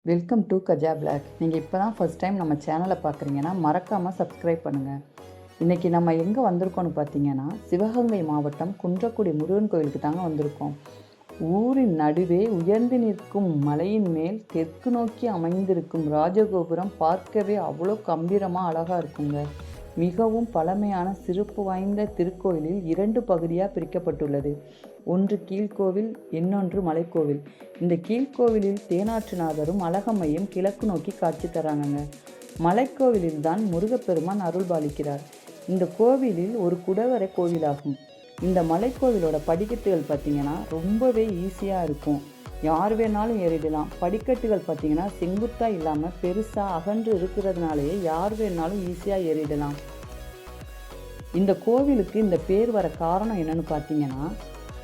Welcome to Gaja black. நீங்கள் இப்போ தான் ஃபஸ்ட் டைம் நம்ம சேனலை பார்க்குறீங்கன்னா மறக்காமல் சப்ஸ்கிரைப் பண்ணுங்கள். இன்றைக்கி நம்ம எங்கே வந்திருக்கோன்னு பார்த்தீங்கன்னா, சிவகங்கை மாவட்டம் குன்றக்குடி முருகன் கோயிலுக்கு தாங்க வந்திருக்கோம். ஊரின் நடுவே உயர்ந்து நிற்கும் மலையின் மேல் தெற்கு நோக்கி அமைந்திருக்கும் ராஜகோபுரம் பார்க்கவே அவ்வளோ கம்பீரமாக அழகாக இருக்குங்க. மிகவும் பழமையான சிறப்பு வாய்ந்த திருக்கோயிலில் 2 பகுதியாக பிரிக்கப்பட்டுள்ளது. ஒன்று கீழ்கோவில், இன்னொன்று மலைக்கோவில். இந்த கீழ்கோவிலில் தேனாற்றுநாதரும் அழகம்மையும் கிழக்கு நோக்கி காட்சி தராங்கங்க. மலைக்கோவிலில் தான் முருகப்பெருமான் அருள்பாலிக்கிறார். இந்த கோவிலில் ஒரு குடவரை கோவிலாகும். இந்த மலைக்கோவிலோட படிக்கட்டுகள் பார்த்திங்கன்னா ரொம்பவே ஈஸியாக இருக்கும். யார் வேணாலும் ஏறிடலாம். படிக்கட்டுகள் பார்த்திங்கன்னா செங்குத்தாக இல்லாமல் பெருசாக அகன்று இருக்கிறதுனாலேயே யார் வேணாலும் ஈஸியாக ஏறிடலாம். இந்த கோவிலுக்கு இந்த பேர் வர காரணம் என்னன்னு பார்த்தீங்கன்னா,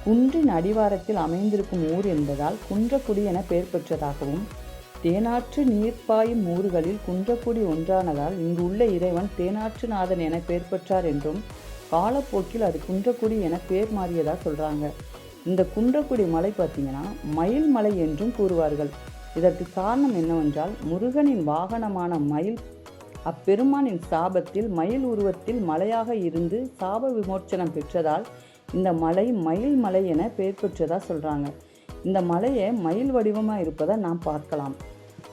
குன்றின் அடிவாரத்தில் அமைந்திருக்கும் ஊர் என்பதால் குன்றக்குடி என பெயர் பெற்றதாகவும், தேனாற்று நீர் பாயும் ஊர்களில் குன்றக்குடி ஒன்றானதால் இங்கு உள்ள இறைவன் தேனாற்றுநாதன் என பெயர் பெற்றார் என்றும், காலப்போக்கில் அது குன்றக்குடி என பெயர் மாறியதாக சொல்கிறாங்க. இந்த குன்றக்குடி மலை பார்த்திங்கன்னா மயில் மலை என்றும் கூறுவார்கள். இதற்கு காரணம் என்னவென்றால், முருகனின் வாகனமான மயில் அப்பெருமானின் சாபத்தில் மயில் உருவத்தில் மலையாக இருந்து சாப விமோச்சனம் பெற்றதால் இந்த மலை மயில் மலை என பெயர் பெற்றதாக சொல்கிறாங்க. இந்த மலையை மயில் வடிவமாக இருப்பதை நாம் பார்க்கலாம்.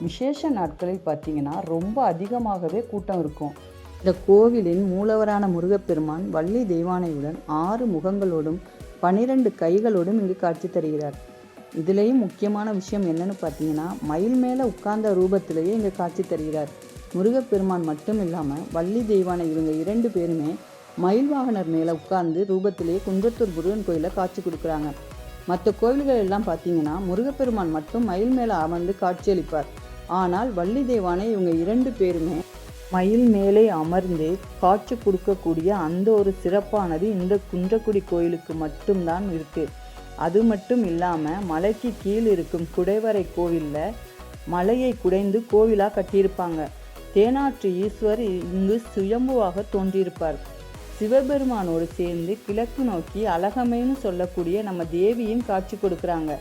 விசேஷ நாட்களில் பார்த்திங்கன்னா ரொம்ப அதிகமாகவே கூட்டம் இருக்கும். இந்த கோவிலின் மூலவரான முருகப்பெருமான் வள்ளி தெய்வானையுடன் 6 முகங்களோடும் 12 கைகளோடும் இங்கு காட்சி தருகிறார். இதுலேயும் முக்கியமான விஷயம் என்னன்னு பார்த்தீங்கன்னா, மயில் மேலே உட்கார்ந்த ரூபத்திலேயே இங்கே காட்சி தருகிறார். முருகப்பெருமான் மட்டும் இல்லாமல் வள்ளி தெய்வானை இவங்க 2 பேருமே மயில் வாகனர் மேலே உட்கார்ந்து ரூபத்திலேயே குன்றத்தூர் முருகன் கோயிலில் காட்சி கொடுக்குறாங்க. மற்ற கோவில்கள் எல்லாம் பார்த்தீங்கன்னா முருகப்பெருமான் மட்டும் மயில் மேலே அமர்ந்து காட்சியளிப்பார். ஆனால் வள்ளி தெய்வானை இவங்க 2 பேருமே மயில் மேலே அமர்ந்து காட்சி கொடுக்கக்கூடிய அந்த ஒரு சிறப்பானது இந்த குன்றக்குடி கோயிலுக்கு மட்டும்தான் இருக்குது. அது மட்டும் இல்லாமல் மலைக்கு கீழ் இருக்கும் குடைவரை கோவிலில் மலையை குடைந்து கோவிலாக கட்டியிருப்பாங்க. தேனாற்று ஈஸ்வர் இங்கு சுயம்புவாக தோன்றியிருப்பார். சிவபெருமானோடு சேர்ந்து கிழக்கு நோக்கி அழகமைன்னு சொல்லக்கூடிய நம்ம தேவியும் காட்சி கொடுக்குறாங்க.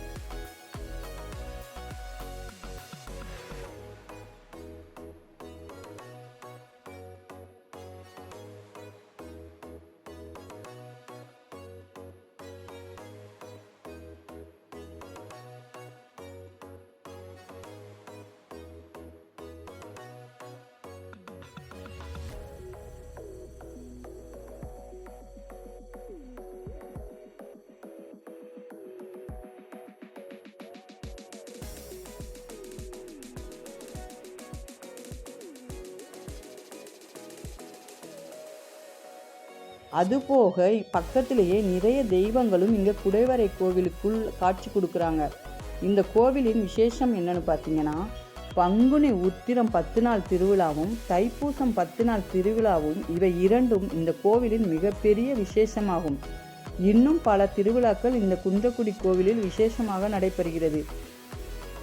அதுபோக பக்கத்திலேயே நிறைய தெய்வங்களும் இங்கே குடைவரை கோவிலுக்குள் காட்சி கொடுக்குறாங்க. இந்த கோவிலின் விசேஷம் என்னன்னு பார்த்தீங்கன்னா, பங்குனி உத்திரம் 10 நாள் திருவிழாவும் தைப்பூசம் 10 நாள் திருவிழாவும் இவை 2ம் இந்த கோவிலின் மிகப்பெரிய விசேஷமாகும். இன்னும் பல திருவிழாக்கள் இந்த குன்றக்குடி கோவிலில் விசேஷமாக நடைபெறுகிறது.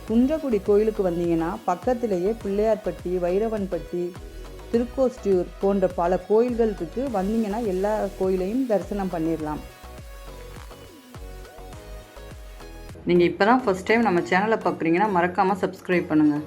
குன்றக்குடி கோயிலுக்கு வந்தீங்கன்னா பக்கத்திலேயே பிள்ளையார்பட்டி, வைரவன்பட்டி, திருக்கோஷ்டியூர் போன்ற பல கோயில்கள் இருக்குது. வந்தீங்கன்னா எல்லா கோயிலையும் தரிசனம் பண்ணிடலாம். நீங்கள் இப்போ தான் ஃபஸ்ட் டைம் நம்ம சேனலை பார்க்குறீங்கன்னா மறக்காமல் சப்ஸ்கிரைப் பண்ணுங்கள்.